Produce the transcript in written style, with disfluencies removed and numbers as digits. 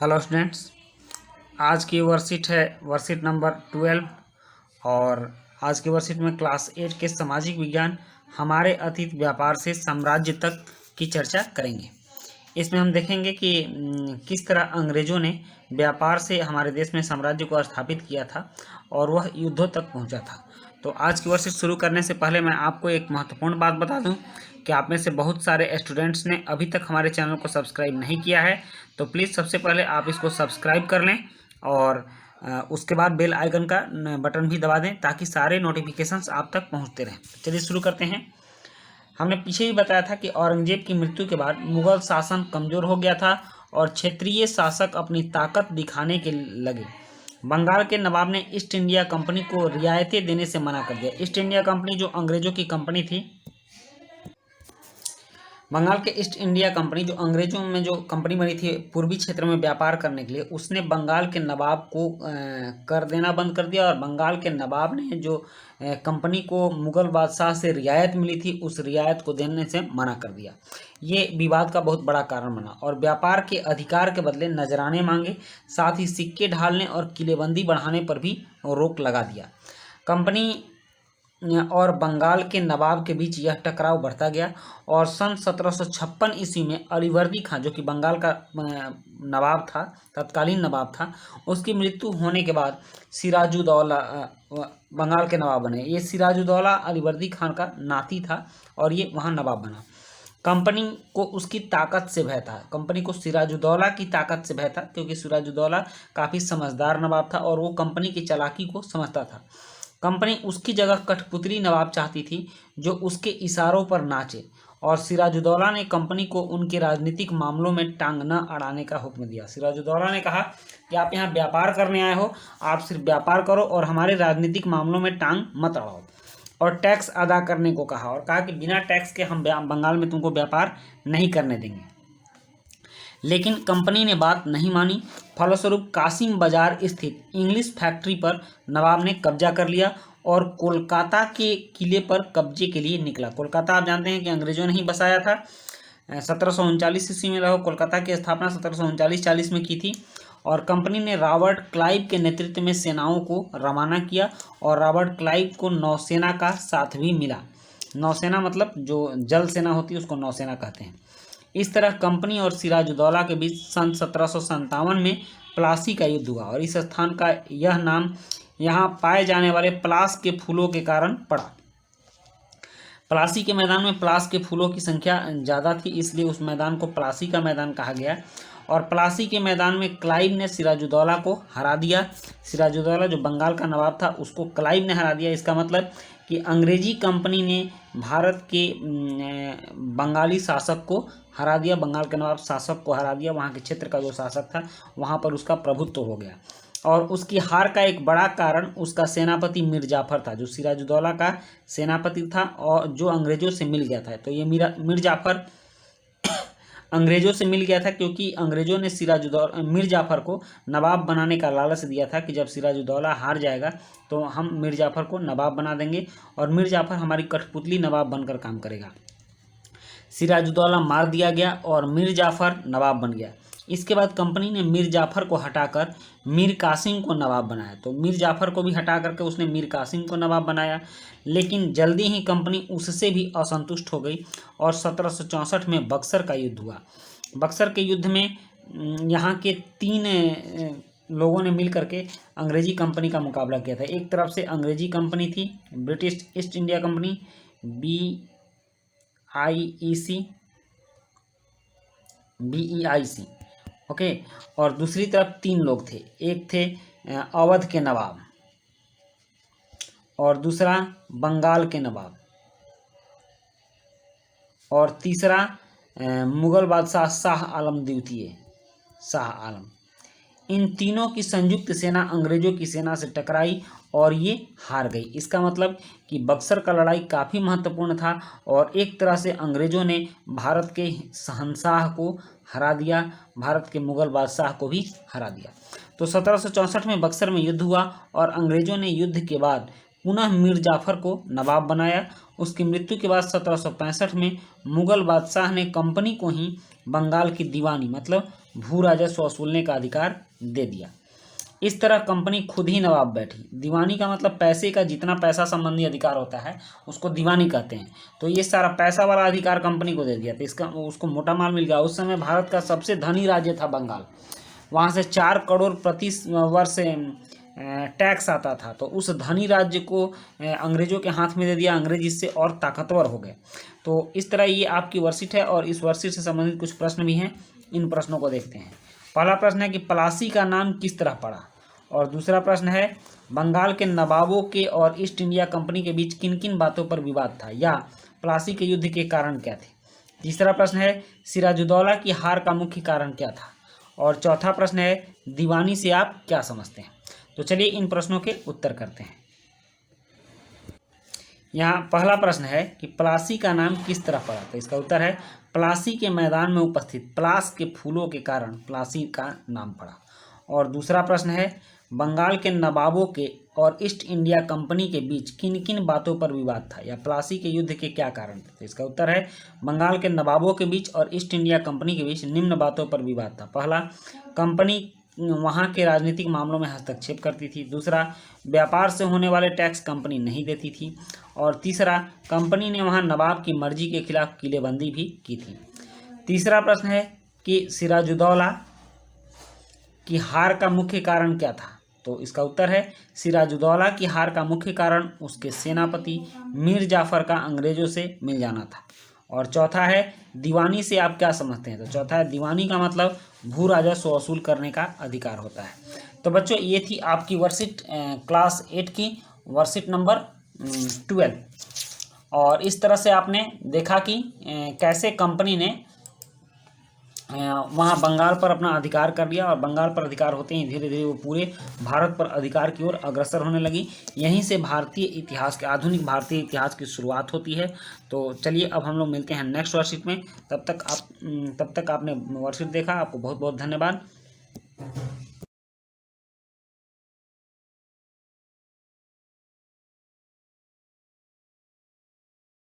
Hello students, आज की worksheet है वर्कशीट नंबर 12। और आज की वर्कशीट में क्लास 8 के सामाजिक विज्ञान हमारे अतीत व्यापार से साम्राज्य तक की चर्चा करेंगे। इसमें हम देखेंगे कि किस तरह अंग्रेजों ने व्यापार से हमारे देश में साम्राज्य को स्थापित किया था और वह युद्धों तक पहुंचा था। तो आज की वर्कशीट शुरू करने से पहले मैं आपको एक महत्वपूर्ण बात बता दूं कि आप में से बहुत सारे स्टूडेंट्स ने अभी तक हमारे चैनल को सब्सक्राइब नहीं किया है, तो प्लीज़ सबसे पहले आप इसको सब्सक्राइब कर लें और उसके बाद बेल आइकन का बटन भी दबा दें ताकि सारे नोटिफिकेशंस आप तक पहुंचते रहें। चलिए शुरू करते हैं। हमने पीछे भी बताया था कि औरंगजेब की मृत्यु के बाद मुगल शासन कमज़ोर हो गया था और क्षेत्रीय शासक अपनी ताकत दिखाने के लगे। बंगाल के नवाब ने ईस्ट इंडिया कंपनी को रियायतें देने से मना कर दिया। ईस्ट इंडिया कंपनी जो अंग्रेजों की कंपनी थी, बंगाल के ईस्ट इंडिया कंपनी जो अंग्रेजों में जो कंपनी बनी थी पूर्वी क्षेत्र में व्यापार करने के लिए, उसने बंगाल के नवाब को कर देना बंद कर दिया और बंगाल के नवाब ने जो कंपनी को मुगल बादशाह से रियायत मिली थी उस रियायत को देने से मना कर दिया। ये विवाद का बहुत बड़ा कारण बना और व्यापार के अधिकार के बदले नजराने मांगे, साथ ही सिक्के ढालने और किलेबंदी बढ़ाने पर भी रोक लगा दिया। कंपनी और बंगाल के नवाब के बीच यह टकराव बढ़ता गया और सन 1756 ईस्वी में अलीवर्दी खां, जो कि बंगाल का नवाब था, तत्कालीन नवाब था, उसकी मृत्यु होने के बाद सिराजुद्दौला बंगाल के नवाब बने। ये सिराजुद्दौला अलीवर्दी खान का नाती था और ये वहाँ नवाब बना। कंपनी को उसकी ताकत से भय था, कंपनी को सिराजुद्दौला की ताकत से भय था, क्योंकि सिराजुद्दौला काफ़ी समझदार नवाब था और वो कंपनी की चालाकी को समझता था। कंपनी उसकी जगह कठपुतली नवाब चाहती थी जो उसके इशारों पर नाचे, और सिराजुद्दौला ने कंपनी को उनके राजनीतिक मामलों में टांग न अड़ाने का हुक्म दिया। सिराजुद्दौला ने कहा कि आप यहाँ व्यापार करने आए हो, आप सिर्फ व्यापार करो और हमारे राजनीतिक मामलों में टांग मत अड़ाओ। और टैक्स अदा करने को कहा और कहा कि बिना टैक्स के हम बंगाल में तुमको व्यापार नहीं करने देंगे। लेकिन कंपनी ने बात नहीं मानी। फलस्वरूप कासिम बाजार स्थित इंग्लिश फैक्ट्री पर नवाब ने कब्जा कर लिया और कोलकाता के किले पर कब्जे के लिए निकला। कोलकाता आप जानते हैं कि अंग्रेजों ने ही बसाया था। 1739 ईस्वी में कोलकाता की स्थापना 1739-40 में की थी और कंपनी ने रॉबर्ट क्लाइव के नेतृत्व में सेनाओं को रवाना किया और रॉबर्ट क्लाइव को नौसेना का साथ भी मिला। नौसेना मतलब जो जल सेना होती है उसको नौसेना कहते हैं। इस तरह कंपनी और सिराजुद्दौला के बीच सन 1757 में प्लासी का युद्ध हुआ और इस स्थान का यह नाम यहाँ पाए जाने वाले पलास के फूलों के कारण पड़ा। प्लासी के मैदान में पलास के फूलों की संख्या ज़्यादा थी, इसलिए उस मैदान को प्लासी का मैदान कहा गया। और प्लासी के मैदान में क्लाइव ने सिराजुद्दौला को हरा दिया। सिराजुद्दौला जो बंगाल का नवाब था उसको क्लाइव ने हरा दिया। इसका मतलब कि अंग्रेजी कंपनी ने भारत के बंगाली शासक को हरा दिया, बंगाल के नवाब शासक को हरा दिया। वहाँ के क्षेत्र का जो शासक था वहाँ पर उसका प्रभुत्व हो गया। और उसकी हार का एक बड़ा कारण उसका सेनापति मीर जाफर था, जो सिराजुद्दौला का सेनापति था और जो अंग्रेजों से मिल गया था। तो ये मीर जाफर अंग्रेजों से मिल गया था क्योंकि अंग्रेजों ने मीर जाफर को नवाब बनाने का लालच दिया था कि जब सिराजुद्दौला हार जाएगा तो हम मीर जाफर को नवाब बना देंगे और मीर जाफर हमारी कठपुतली नवाब बनकर काम करेगा। सिराजुद्दौला मार दिया गया और मीर जाफर नवाब बन गया। इसके बाद कंपनी ने मीर जाफर को हटाकर मीर कासिम को नवाब बनाया। तो मीर जाफर को भी हटा करके उसने मीर कासिम को नवाब बनाया, लेकिन जल्दी ही कंपनी उससे भी असंतुष्ट हो गई और 1764 में बक्सर का युद्ध हुआ। बक्सर के युद्ध में यहाँ के 3 लोगों ने मिल करके अंग्रेजी कंपनी का मुकाबला किया था। एक तरफ से अंग्रेजी कंपनी थी, British east India company BEIC, okay. और दूसरी तरफ 3 लोग थे, एक थे अवध के नवाब और दूसरा बंगाल के नवाब और तीसरा मुगल बादशाह शाह आलम द्वितीय, शाह आलम। इन तीनों की संयुक्त सेना अंग्रेजों की सेना से टकराई और ये हार गई। इसका मतलब कि बक्सर का लड़ाई काफ़ी महत्वपूर्ण था और एक तरह से अंग्रेजों ने भारत के शहंशाह को हरा दिया, भारत के मुगल बादशाह को भी हरा दिया। तो 1764 में बक्सर में युद्ध हुआ और अंग्रेजों ने युद्ध के बाद पुनः मीर जाफर को नवाब बनाया। उसकी मृत्यु के बाद 1765 में मुगल बादशाह ने कंपनी को ही बंगाल की दीवानी मतलब भू राजस्व वसूलने का अधिकार दे दिया। इस तरह कंपनी खुद ही नवाब बैठी। दीवानी का मतलब पैसे का, जितना पैसा संबंधी अधिकार होता है उसको दीवानी कहते हैं। तो ये सारा पैसा वाला अधिकार कंपनी को दे दिया, तो इसका उसको मोटा माल मिल गया। उस समय भारत का सबसे धनी राज्य था बंगाल, वहाँ से 4 करोड़ प्रति वर्ष टैक्स आता था। तो उस धनी राज्य को अंग्रेजों के हाथ में दे दिया, अंग्रेज इससे और ताकतवर हो गए। तो इस तरह ये आपकी वर्कशीट है और इस वर्कशीट से संबंधित कुछ प्रश्न भी हैं, इन प्रश्नों को देखते हैं। पहला प्रश्न है कि प्लासी का नाम किस तरह पड़ा, और दूसरा प्रश्न है बंगाल के नवाबों के और ईस्ट इंडिया कंपनी के बीच किन किन बातों पर विवाद था, या प्लासी के युद्ध के कारण क्या थे। तीसरा प्रश्न है सिराजुद्दौला की हार का मुख्य कारण क्या था, और चौथा प्रश्न है दीवानी से आप क्या समझते हैं। तो चलिए इन प्रश्नों के उत्तर करते हैं। यहाँ पहला प्रश्न है कि प्लासी का नाम किस तरह पड़ा, तो इसका उत्तर है प्लासी के मैदान में उपस्थित प्लास के फूलों के कारण प्लासी का नाम पड़ा। और दूसरा प्रश्न है बंगाल के नवाबों के और ईस्ट इंडिया कंपनी के बीच किन किन बातों पर विवाद था, या प्लासी के युद्ध के क्या कारण थे। तो इसका उत्तर है बंगाल के नवाबों के बीच और ईस्ट इंडिया कंपनी के बीच निम्न बातों पर विवाद था। पहला, कंपनी वहाँ के राजनीतिक मामलों में हस्तक्षेप करती थी। दूसरा, व्यापार से होने वाले टैक्स कंपनी नहीं देती थी। और तीसरा, कंपनी ने वहाँ नवाब की मर्जी के खिलाफ किलेबंदी भी की थी। तीसरा प्रश्न है कि सिराजुद्दौला की हार का मुख्य कारण क्या था। तो इसका उत्तर है सिराजुद्दौला की हार का मुख्य कारण उसके सेनापति मीर जाफर का अंग्रेजों से मिल जाना था। और चौथा है दीवानी से आप क्या समझते हैं। तो चौथा है दीवानी का मतलब भू राजस्व वसूल करने का अधिकार होता है। तो बच्चों ये थी आपकी वर्कशीट क्लास 8 की वर्कशीट नंबर 12। और इस तरह से आपने देखा कि कैसे कंपनी ने वहाँ बंगाल पर अपना अधिकार कर लिया, और बंगाल पर अधिकार होते ही धीरे धीरे वो पूरे भारत पर अधिकार की ओर अग्रसर होने लगी। यहीं से भारतीय इतिहास के, आधुनिक भारतीय इतिहास की शुरुआत होती है। तो चलिए अब हम लोग मिलते हैं नेक्स्ट वर्कशीट में। तब तक आपने वर्कशीट देखा, आपको बहुत बहुत धन्यवाद।